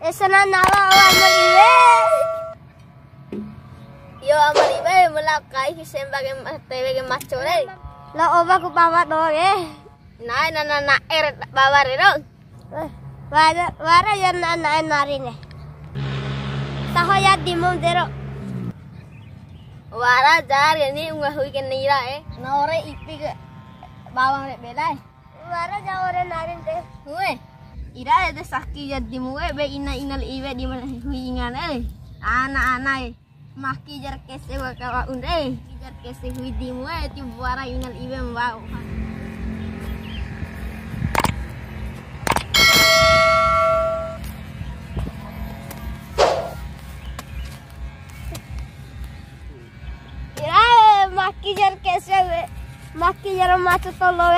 Esana nawa amaliwe. Yo amaliwe melakai sebagai tewege machore. La oba ku bawa doge. Na eret bawa rero. Wara ya na narine. Taho ya dimum dero. Wara jar ini unga hui ke nira na ore ipi ke bawang re belai. Wara ja ore narin de. Hui. Ira de sakki ya dimuwe be inal iwe di mana hui ingan ana maki jar kese wa ka unde jar kese hui dimuwe ti wara inal iwe mbau. Maki jar macho tolo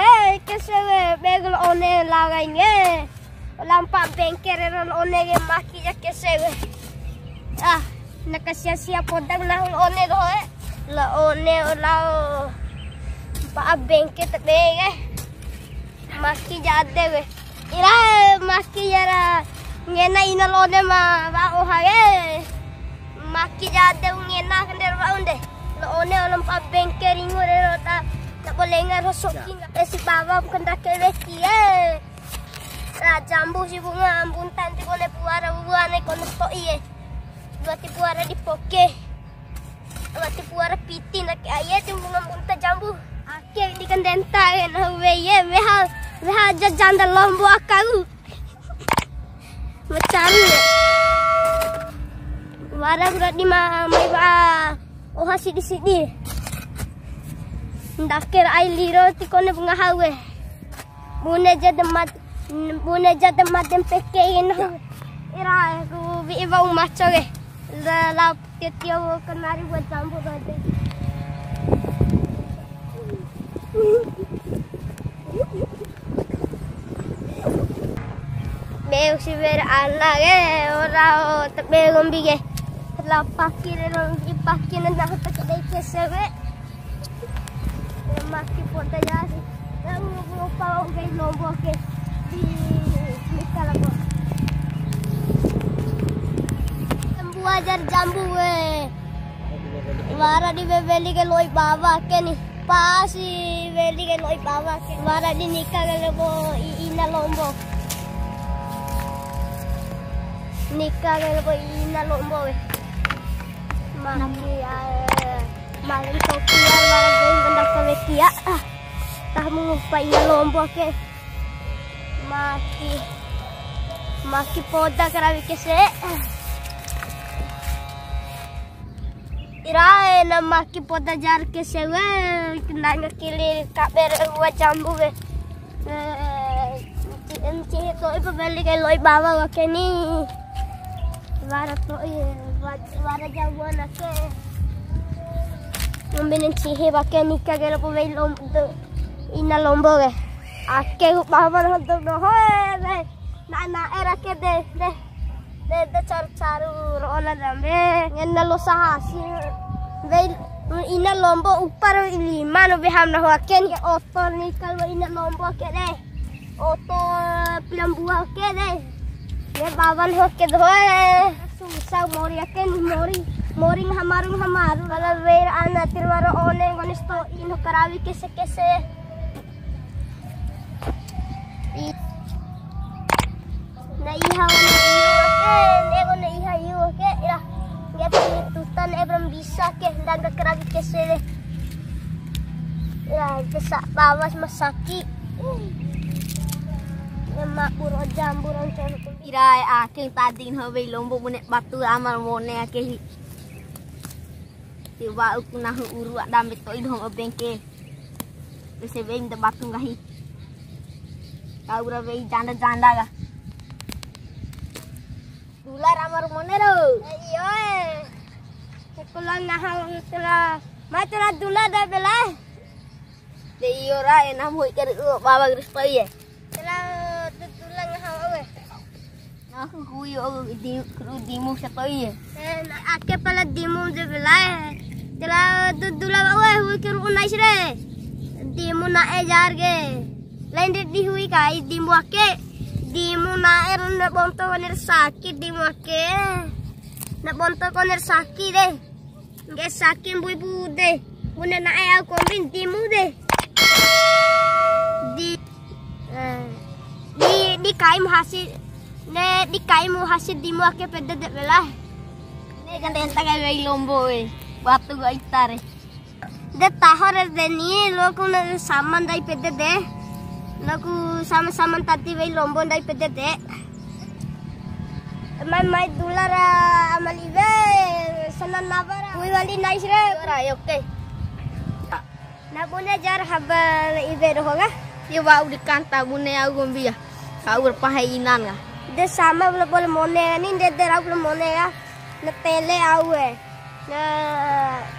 कैसे बेगल ओने लगाएंगे लंपा बैंकेरे रोल ओने के मक्की jar कैसे नकसिया सिया पोदक ना ओने दो la ओने लाओ पा बैंके तबेगे मक्की जादे वे इरा मक्की जरा ngeना inal ओने मा वा ओहागे मक्की जादे ngeना कंदर वा उंडे one olam pa benkering ore rota tak boleh ngar soking si baba kenda keleki jambu si bunga ambuntan ti kone puara buane kono sto iye berarti puara di poke berarti puara piti nak aye ti bunga bunta jambu ake di kandenta na we ye weha janda lombo akagu macam wara berarti mai ba oh sidi sidi ndakir ai liro ti kone bunga hawe bune jad mat dem peke ino ira ku bi iba umacho ge la tetio kanari buat jambu gade meu si ver ala ge ora tebe gombi ge la pakire rong ipakine na ta kedai kesewe maki poda jasi nang pao gai lombo ke di mikala ko jambu ajar jambu wara di bebeli ke loi baba ke ni pasi beli ke loi baba ke wara di nikah ke lebo ina lombo nikah ke lebo ina lombo maki mari tokia wala benda kawekia tah mengupai lombo ke maki poda karawi kese ira na maki poda jar kese we nanga kili kaber wa jambu we enti to ipo beli ke loi bawa ke ni wara to wara jambu na ke Membinin cihe pakai nikah kalau pemain lombo ina lombo ke, ake upama untuk dohoi, na era ke de caru rola dambe, ngena lo sahasi, ina lombo upar lima no beham na hoaken ke oto nikah lo ina lombo ke de, oto pelambuah ke de, ye bawan hoake dohoi, susah mori aken moring hamaru kalau ver ana tirwaro one gonisto ino karawi kese na iha nego na iha yu ke ira ngep tutan ebram bisa ke ndanga karawi kese ira desa bawas masaki mak puro jambu roncon ira aking tading hobe lombo mune batu amal mone ake tiba aku nah uru adam itu idom bengke bese being de batu ngahi kau ura be janda ga dular amar monero iyo sekulang nah tela mai tela dular da bela de iyo ra enam hoi ke baba kristo ye tela dulang hawe aku kuyo dimu satoy ake pala dimu de bela tela dula we hui ke unai sire dimu na e jar ge lain di hui kai dimu ake Dimu naer na bonto konir sakit dimu ake. Na bonto konir sakit deh. Nggak sakit bu deh. Bunda naer aku ambil dimu deh. Di kaim hasil ne di kaim hasil dimu ake pede deh belah. Ne kan tentang ay lombo batu gua itare. De tahor de ni loku na saman dai pede deh. Loku sama-sama tadi wei lombo dai pede deh. Mai dulara amali ve sanan nabara. Ui wali nice re. Oke. Na bune jar habal ibe hoga. Ye bau di kanta bune au gombia. Kau berpahainan ka. De sama bol mone ni de rau bol mone ya. Na tele au na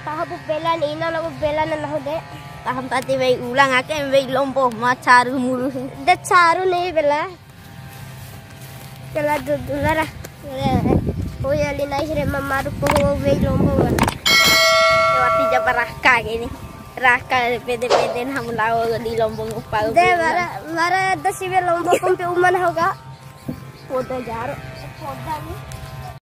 tahabu bela ni na lagu bela na lahu de. Taham tadi wei ulang ake wei lombo macaru mulu. De caru ni bela. Kala dulara. Oh ya li nice re mamaru po wei lombo. Lewati jabaraka gini. Raka pede-pede hamulaw di lombong upal. De mara 10 lombok kumpi uman hoga. Poda jaro. Poda ni.